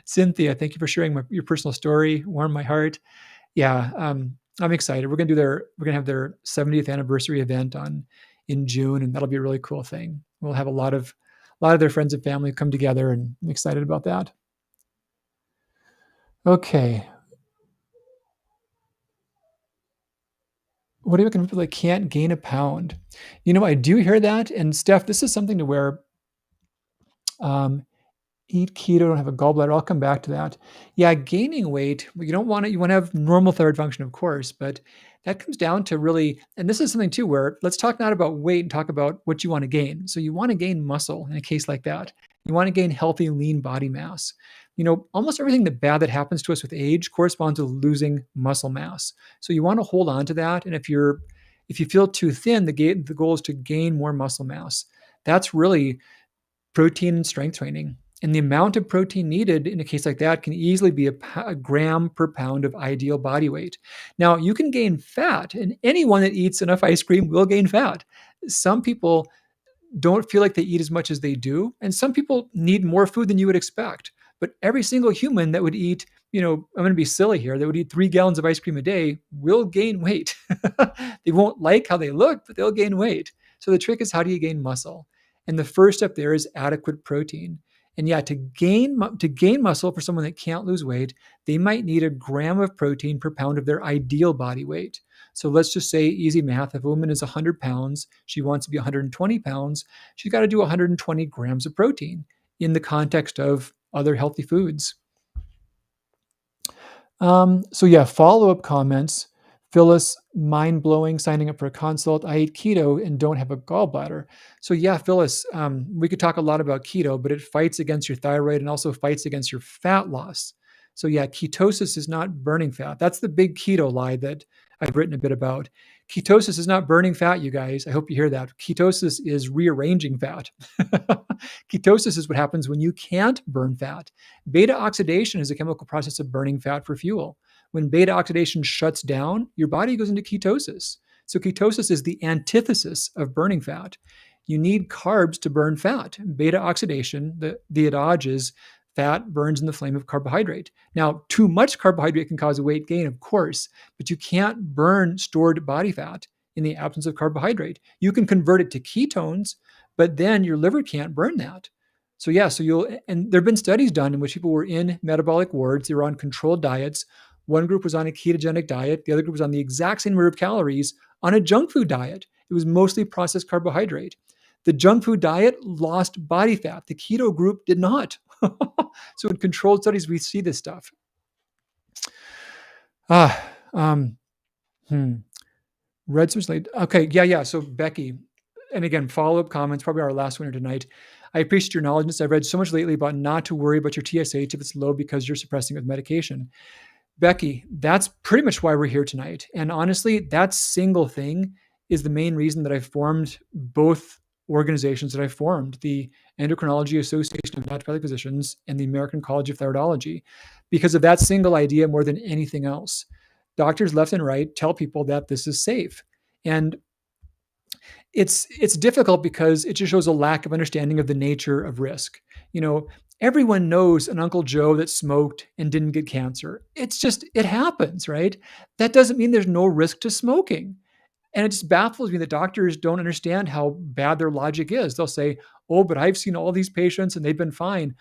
Cynthia, thank you for sharing your personal story. Warmed my heart. Yeah, I'm excited. We're gonna have their 70th anniversary event in June, and that'll be a really cool thing. We'll have a lot of their friends and family come together, and I'm excited about that. Okay. What do you reckon people that can't gain a pound? I do hear that. And Steph, this is something to where um, eat keto, don't have a gallbladder. I'll come back to that. Yeah, gaining weight, you don't want it. You want to have normal thyroid function, of course, but that comes down to really, and this is something too, where let's talk not about weight and talk about what you want to gain. So you want to gain muscle in a case like that. You want to gain healthy, lean body mass. Almost everything bad that happens to us with age corresponds to losing muscle mass. So you want to hold on to that. And if you feel too thin, the goal is to gain more muscle mass. That's really protein and strength training. And the amount of protein needed in a case like that can easily be a gram per pound of ideal body weight. Now, you can gain fat, and anyone that eats enough ice cream will gain fat. Some people don't feel like they eat as much as they do, and some people need more food than you would expect. But every single human that would eat, I'm going to be silly here, that would eat 3 gallons of ice cream a day will gain weight. They won't like how they look, but they'll gain weight. So the trick is, how do you gain muscle? And the first step there is adequate protein. And yeah, to gain muscle for someone that can't lose weight, they might need a gram of protein per pound of their ideal body weight. So let's just say, easy math, if a woman is 100 pounds, she wants to be 120 pounds, she's got to do 120 grams of protein in the context of other healthy foods. So yeah, follow-up comments. Phyllis, mind-blowing, signing up for a consult. I eat keto and don't have a gallbladder. So yeah, Phyllis, we could talk a lot about keto, but it fights against your thyroid and also fights against your fat loss. So yeah, ketosis is not burning fat. That's the big keto lie that I've written a bit about. Ketosis is not burning fat, you guys. I hope you hear that. Ketosis is rearranging fat. Ketosis is what happens when you can't burn fat. Beta oxidation is a chemical process of burning fat for fuel. When beta oxidation shuts down, your body goes into ketosis. So ketosis is the antithesis of burning fat. You need carbs to burn fat. Beta oxidation, the adage is fat burns in the flame of carbohydrate. Now, too much carbohydrate can cause a weight gain, of course, but you can't burn stored body fat in the absence of carbohydrate. You can convert it to ketones, but then your liver can't burn that. So yeah, and there have been studies done in which people were in metabolic wards. They were on controlled diets. One group was on a ketogenic diet. The other group was on the exact same number of calories on a junk food diet. It was mostly processed carbohydrate. The junk food diet lost body fat. The keto group did not. So in controlled studies, we see this stuff. Red switch late. Okay, yeah. So Becky, and again, follow-up comments, probably our last winner tonight. I appreciate your knowledge. I've read so much lately about not to worry about your TSH if it's low because you're suppressing it with medication. Becky, that's pretty much why we're here tonight. And honestly, that single thing is the main reason that I formed both organizations that I formed, the Endocrinology Association of Naturopathic Physicians and the American College of Thyroidology, because of that single idea more than anything else. Doctors left and right tell people that this is safe. And it's difficult because it just shows a lack of understanding of the nature of risk. Everyone knows an Uncle Joe that smoked and didn't get cancer. It happens, right? That doesn't mean there's no risk to smoking. And it just baffles me that doctors don't understand how bad their logic is. They'll say, oh, but I've seen all these patients and they've been fine.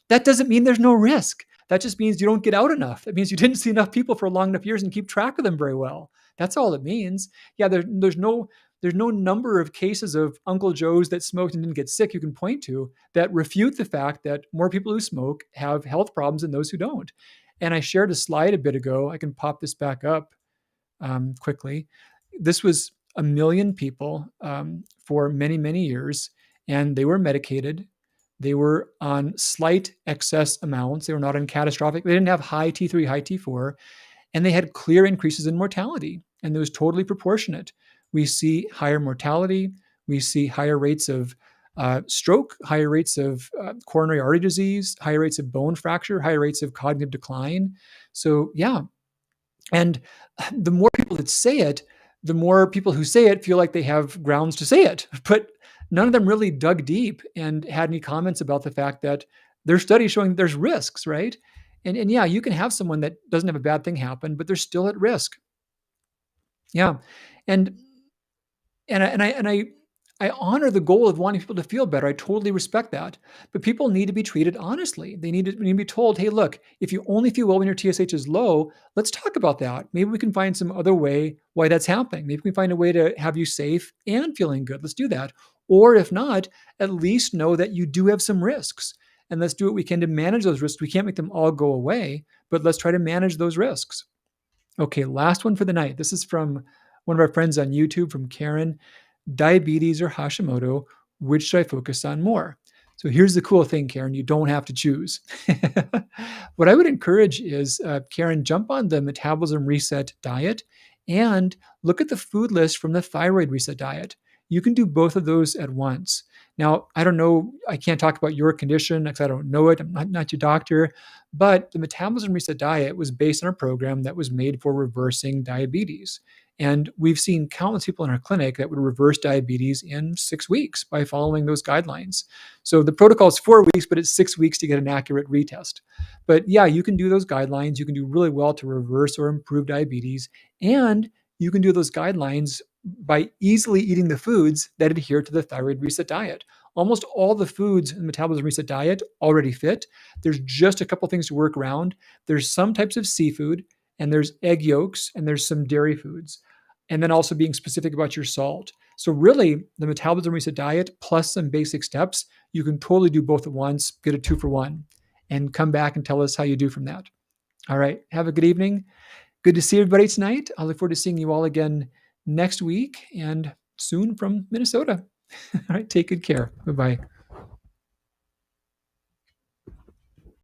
That doesn't mean there's no risk. That just means you don't get out enough. It means you didn't see enough people for long enough years and keep track of them very well. That's all it means. Yeah, there's no number of cases of Uncle Joes that smoked and didn't get sick you can point to that refute the fact that more people who smoke have health problems than those who don't. And I shared a slide a bit ago. I can pop this back up quickly. This was 1 million people for many, many years, and they were medicated. They were on slight excess amounts. They were not on catastrophic. They didn't have high T3, high T4, and they had clear increases in mortality, and it was totally proportionate. We see higher mortality. We see higher rates of stroke, higher rates of coronary artery disease, higher rates of bone fracture, higher rates of cognitive decline. So yeah, And the more people that say it, the more people who say it feel like they have grounds to say it. But none of them really dug deep and had any comments about the fact that there's studies showing there's risks, right? And yeah, you can have someone that doesn't have a bad thing happen, but they're still at risk. Yeah. And and I honor the goal of wanting people to feel better. I totally respect that. But people need to be treated honestly. They need to be told, hey, look, if you only feel well when your TSH is low, let's talk about that. Maybe we can find some other way why that's happening. Maybe we can find a way to have you safe and feeling good. Let's do that. Or if not, at least know that you do have some risks. And let's do what we can to manage those risks. We can't make them all go away, but let's try to manage those risks. Okay, last one for the night. This is from one of our friends on YouTube, from Karen. Diabetes or Hashimoto, which should I focus on more? So here's the cool thing, Karen, you don't have to choose. What I would encourage is, Karen, jump on the metabolism reset diet and look at the food list from the thyroid reset diet. You can do both of those at once. Now, I don't know, I can't talk about your condition because I don't know it. I'm not your doctor, but the metabolism reset diet was based on a program that was made for reversing diabetes. And we've seen countless people in our clinic that would reverse diabetes in 6 weeks by following those guidelines. So the protocol is 4 weeks, but it's 6 weeks to get an accurate retest. But yeah, you can do those guidelines. You can do really well to reverse or improve diabetes. And you can do those guidelines by easily eating the foods that adhere to the thyroid reset diet. Almost all the foods in the metabolism reset diet already fit. There's just a couple things to work around. There's some types of seafood, and there's egg yolks, and there's some dairy foods. And then also being specific about your salt. So really, the metabolism reset diet plus some basic steps, you can totally do both at once, get a 2-for-1, and come back and tell us how you do from that. All right, have a good evening. Good to see everybody tonight. I look forward to seeing you all again next week and soon from Minnesota. All right, take good care. Bye-bye.